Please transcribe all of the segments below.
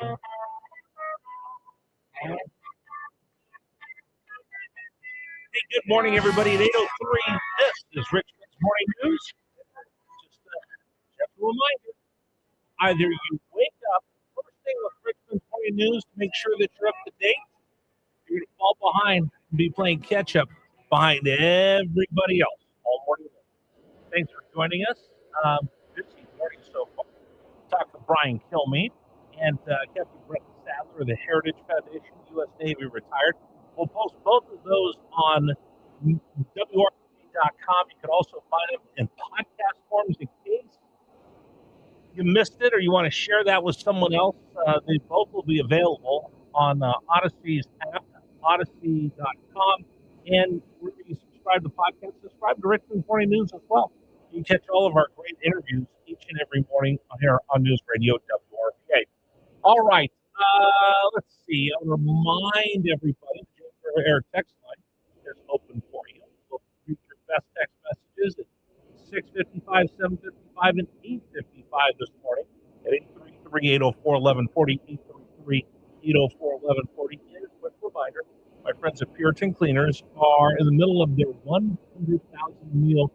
Hey, good morning, everybody. At 8:03, this is Richmond's Morning News. Just a reminder, either you wake up first thing with Richmond's Morning News to make sure that you're up to date, you're going to fall behind and be playing catch-up behind everybody else all morning long. Thanks for joining us. Busy morning so far. Talk to Brian Kilmeade and Captain Brett Sadler of the Heritage Foundation, U.S. Navy retired. We'll post both of those on WRVA.com. You can also find them in podcast forms in case you missed it or you want to share that with someone else. They both will be available on Odyssey's app, Odyssey.com. And wherever you subscribe to podcasts, subscribe to Richmond Morning News as well. You can catch all of our great interviews each and every morning here on News Radio WRVA. All right, let's see. I'll remind everybody the air text line is open for you. We'll read your best text messages at 6:55, 7:55, and 8:55 this morning at 833-804-1140, 833-804-1140. And a quick reminder, my friends at Puritan Cleaners are in the middle of their 100,000 meal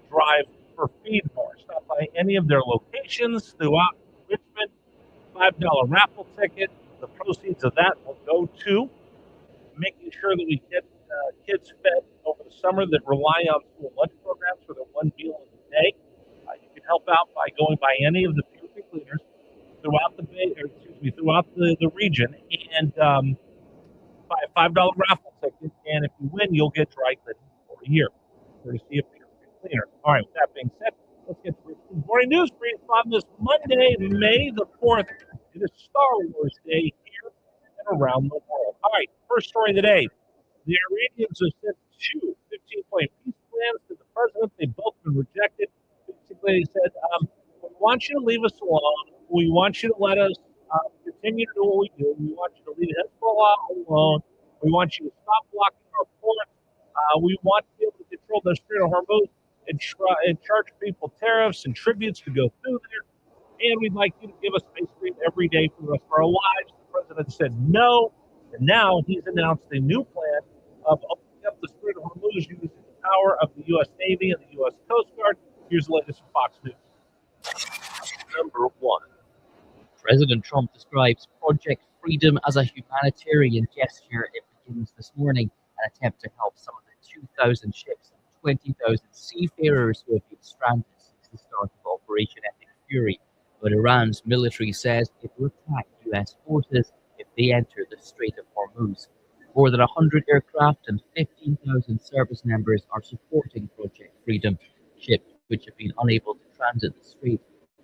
drive for Feed More. Stop by any of their locations throughout Richmond. $5 raffle ticket. The proceeds of that will go to making sure that we get kids fed over the summer that rely on school lunch programs for their one meal a day. You can help out by going by any of the Puritan Cleaners throughout throughout the region and buy a $5 raffle ticket. And if you win, you'll get dry cleaning for a year, courtesy of Puritan Cleaners. All right. With that being said, let's get to Richmond's Morning News brief on this Monday, May the 4th. It is Star Wars Day here and around the world. All right, first story today. The Iranians have sent two 15-point peace plans to the president. They've both been rejected. Basically, they said, we want you to leave us alone. We want you to let us continue to do what we do. We want you to leave Hezbollah alone. We want you to stop blocking our ports. We want to be able to control the Strait of Hormuz and charge people tariffs and tributes to go through there. And we'd like you to give us ice cream every day for the rest of our lives. The president said no, and now he's announced a new plan of opening up the Strait of Hormuz using the power of the U.S. Navy and the U.S. Coast Guard. Here's the latest from Fox News. Number one. President Trump describes Project Freedom as a humanitarian gesture. It begins this morning, an attempt to help some of the 2,000 ships and 20,000 seafarers who have been stranded since the start of Operation Epic Fury. But Iran's military says it will attack U.S. forces if they enter the Strait of Hormuz. More than 100 aircraft and 15,000 service members are supporting Project Freedom. Ships which have been unable to transit the strait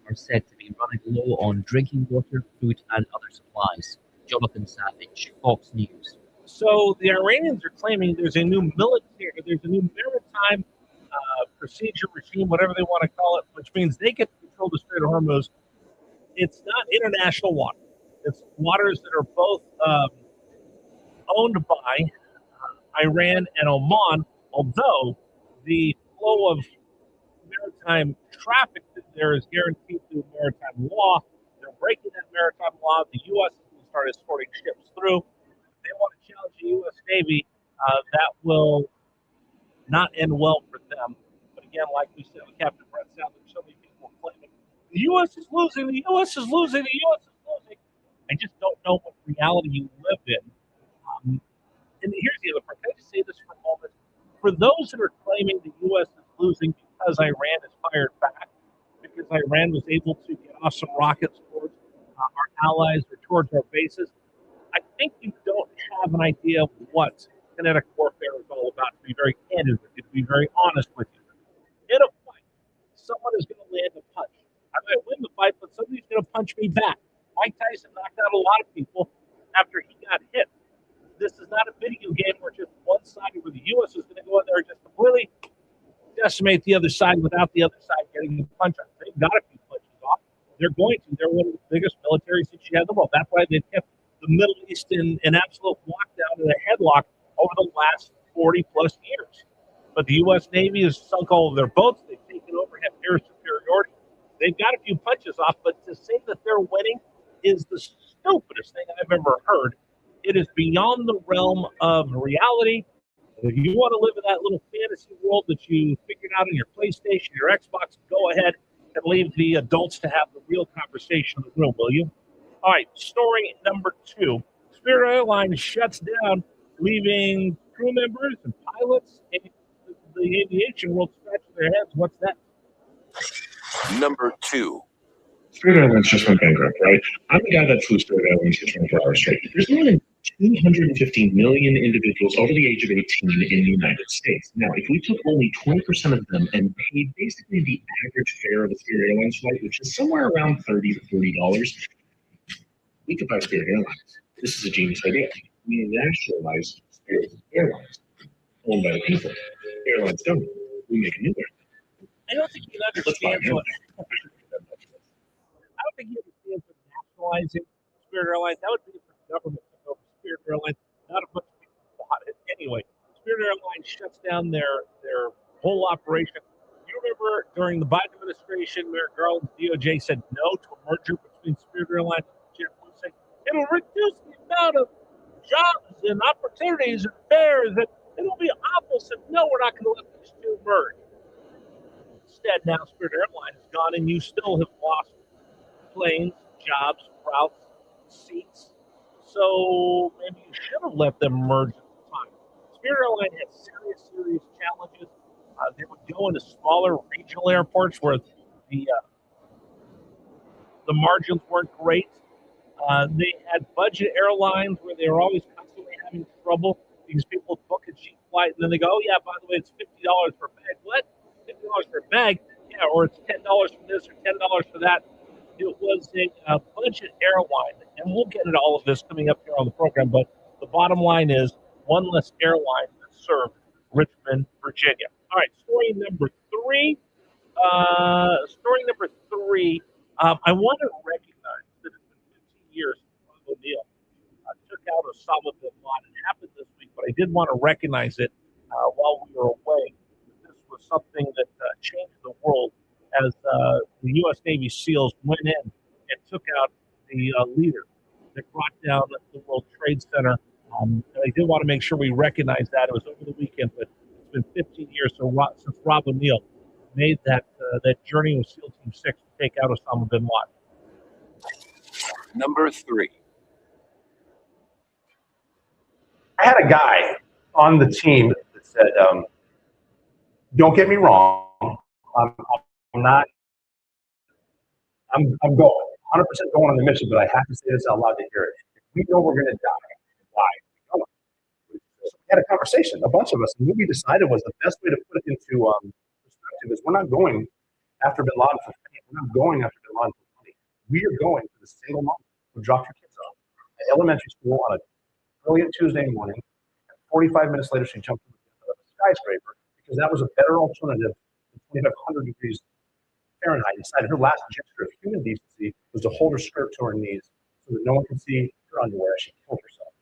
are said to be running low on drinking water, food, and other supplies. Jonathan Savage, Fox News. So the Iranians are claiming there's a new maritime procedure regime, whatever they want to call it, which means they get to control the Strait of Hormuz. It's not international water. It's waters that are both owned by Iran and Oman, although the flow of maritime traffic there is guaranteed through maritime law. They're breaking that maritime law. The U.S. is going to start escorting ships through. If they want to challenge the U.S. Navy, that will not end well for them. But again, like we said with Captain Brett Sadler, so many people are claiming the U.S. is losing, the U.S. is losing, the U.S. is losing. I just don't know what reality you live in. And here's the other part. Can I just say this for a moment? For those that are claiming the U.S. is losing because Iran has fired back, because Iran was able to get off some rockets towards our allies or towards our bases, I think you don't have an idea of what kinetic warfare is all about, to be very candid with you, to be very honest with you. In a fight, someone is going to land a punch. I might win the fight, but somebody's going to punch me back. Mike Tyson knocked out a lot of people after he got hit. This is not a video game where just one-sided, where the U.S. is going to go in there and just completely decimate the other side without the other side getting a punch on. They've got a few punches off. They're going to. They're one of the biggest militaries that you have in the world. That's why they've kept the Middle East in an absolute lockdown and a headlock over the last 40-plus years. But the U.S. Navy has sunk all of their boats. They've taken over, have air superiority. They've got a few punches off, but to say that they're winning is the stupidest thing I've ever heard. It is beyond the realm of reality. If you want to live in that little fantasy world that you figured out on your PlayStation, your Xbox, go ahead and leave the adults to have the real conversation in the room, will you? All right, story number 2. Spirit Airlines shuts down, leaving crew members and pilots in the aviation world scratching their heads. What's that? Number 2. Spirit Airlines just went bankrupt, right? I'm the guy that flew Spirit Airlines for 24 hours straight. There's more than 250 million individuals over the age of 18 in the United States. Now, if we took only 20% of them and paid basically the average fare of a Spirit Airlines flight, which is somewhere around $30 to $40, we could buy Spirit Airlines. This is a genius idea. We nationalize Spirit Airlines, owned by the people. Airlines don't. We make a new airline. I don't think you understand what. I don't think you understand what nationalizing Spirit Airlines. That would be for the government to go for Spirit Airlines. Not a bunch of people bought it anyway. Spirit Airlines shuts down their whole operation. You remember during the Biden administration, Merrick Garland's DOJ said no to a merger between Spirit Airlines and JetBlue, saying it'll reduce the amount of jobs and opportunities and fares, and it'll be awful. Said no, we're not going to let these two merge. Instead, now Spirit Airlines is gone, and you still have lost planes, jobs, routes, seats. So maybe you should have let them merge at the time. Spirit Airlines had serious challenges. They would go into smaller regional airports where the margins weren't great. They had budget airlines where they were always constantly having trouble because people would book a cheap flight and then they go, oh, yeah, by the way, it's $50 per bag. What? $50 per bag? Yeah, or it's $10 for this or $10 for that. It was a budget airline, and we'll get into all of this coming up here on the program, but the bottom line is one less airline that served Richmond, Virginia. All right, story number 3. I want to recognize that it's been 15 years since Bob O'Neill took out Osama bin Laden. It happened this week, but I did want to recognize it while we were away. This was something that changed the world as the U.S. Navy SEALs went in and took out the leader that brought down the World Trade Center. And I did want to make sure we recognize that. It was over the weekend, but it's been 15 years since Rob O'Neill made that journey with SEAL Team 6 to take out Osama bin Laden. Number 3. I had a guy on the team that said, don't get me wrong, I'm going 100% going on the mission, but I have to say this out loud to hear it. If we know we're going to die, why are we going? So we had a conversation, a bunch of us, and what we decided was the best way to put it into perspective is we're not going after bin Laden for fame. We're not going after bin Laden for money. We are going for the single mom who dropped her kids off at elementary school on a brilliant Tuesday morning. 45 minutes later, she jumped out of a skyscraper because that was a better alternative than 2,500 degrees Fahrenheit. Decided her last gesture of human decency was to hold her skirt to her knees so that no one could see her underwear as she killed herself.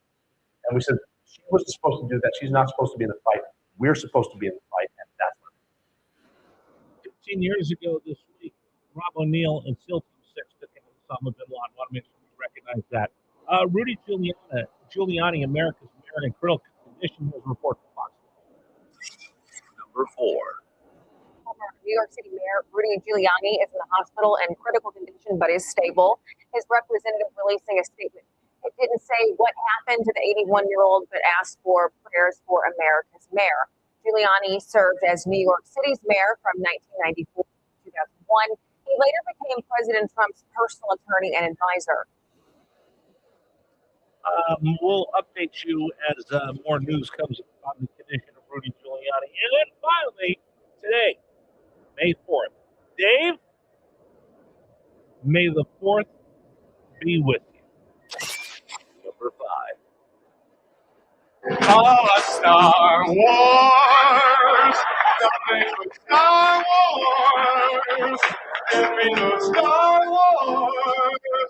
And we said, she wasn't supposed to do that. She's not supposed to be in the fight. We're supposed to be in the fight, and that's what. 15 years ago this week, Rob O'Neill and SEAL Team 6 took out Osama bin Laden. I want to make sure we recognize that. Rudy Giuliani, America's mayor in critical condition, was reported to Fox. Number 4. New York City Mayor Rudy Giuliani is in the hospital in critical condition but is stable. His representative releasing a statement. It didn't say what happened to the 81-year-old, but asked for prayers for America's mayor. Giuliani served as New York City's mayor from 1994 to 2001. He later became President Trump's personal attorney and advisor. We'll update you as more news comes on the condition of Rudy Giuliani. And then finally, today, May 4th. Dave, may the 4th be with you. Number 5. Oh, Star Wars! Nothing but Star Wars! Give me no Star Wars!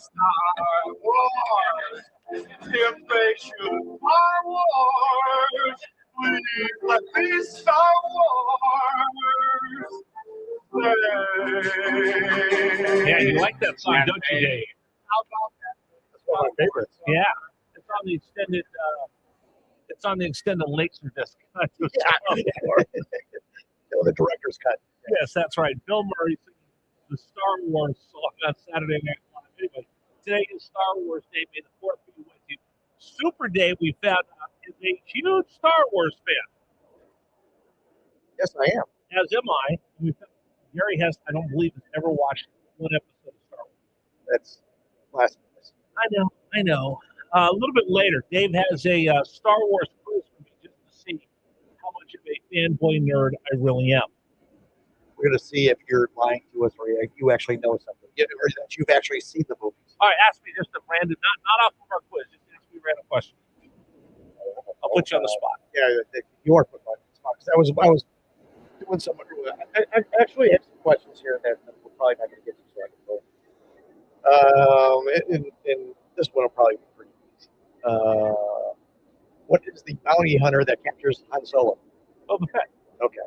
Star Wars! If they shoot Star Wars, please let me Star Wars! Yeah, you like that song, don't you, Dave? How about that? That's one of my favorites. Yeah, it's on the extended. It's on the extended Laserdisc. The director's cut. Yes, that's right. Bill Murray singing the Star Wars song on Saturday Night Live. Anyway, today is Star Wars Day. May the 4th be with you. Super Dave, we found out, is a huge Star Wars fan. Yes, I am. As am I. Gary has, I don't believe, has ever watched one episode of Star Wars. That's blasphemous. I know. A little bit later, Dave has a Star Wars quiz for me just to see how much of a fanboy nerd I really am. We're going to see if you're lying to us or you actually know something, or that you've actually seen the movies. All right, ask me just a random, not off of our quiz, just ask me a random question. I'll put you on the spot. Yeah, you are put on the spot. 'Cause I was doing some. I actually have some questions here that we're probably not going to get to. So I can go. And this one will probably be pretty easy. What is the bounty hunter that captures Han Solo? Boba Fett. Okay.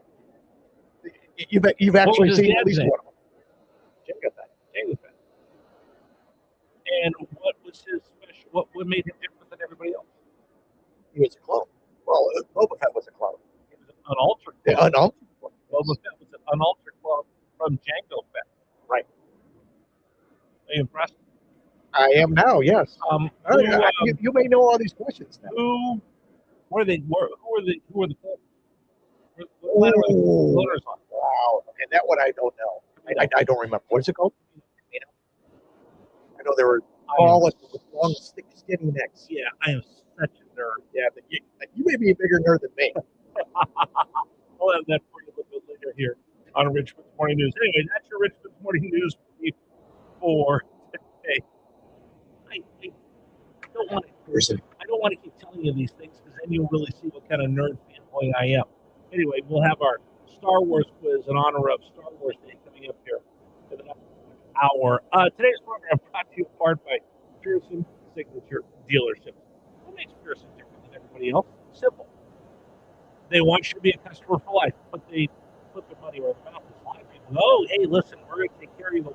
You've actually was his seen at dad's least name? one of them. Jango Fett. Jango Fett. And what was his special? What made him different than everybody else? He was a clone. Well, Boba Fett was a clone. He was an unaltered Yeah, clone. unaltered. Boba Fett was an unaltered clone from Jango Fett. Right. Are you impressed? I am now. Yes. You may know all these questions now. Who are the clones? What planet were the cloners on? Wow. And that one I don't know. I don't remember. What is it called? I know there were tall with long, skinny necks. Yeah, I am such a nerd. Yeah, but you may be a bigger nerd than me. I'll have that for you a little bit later here on Richmond's Morning News. Anyway, that's your Richmond's Morning News for today. I don't want to keep telling you these things because then you'll really see what kind of nerd fanboy I am. Anyway, we'll have our Star Wars quiz in honor of Star Wars Day coming up here in the next hour. Today's program brought to you in part by Pearson Signature Dealership. What makes Pearson different than everybody else? Simple. They want you to be a customer for life, but they put their money where their mouth is. A lot of people go, oh, hey, listen, we're going to take care of you the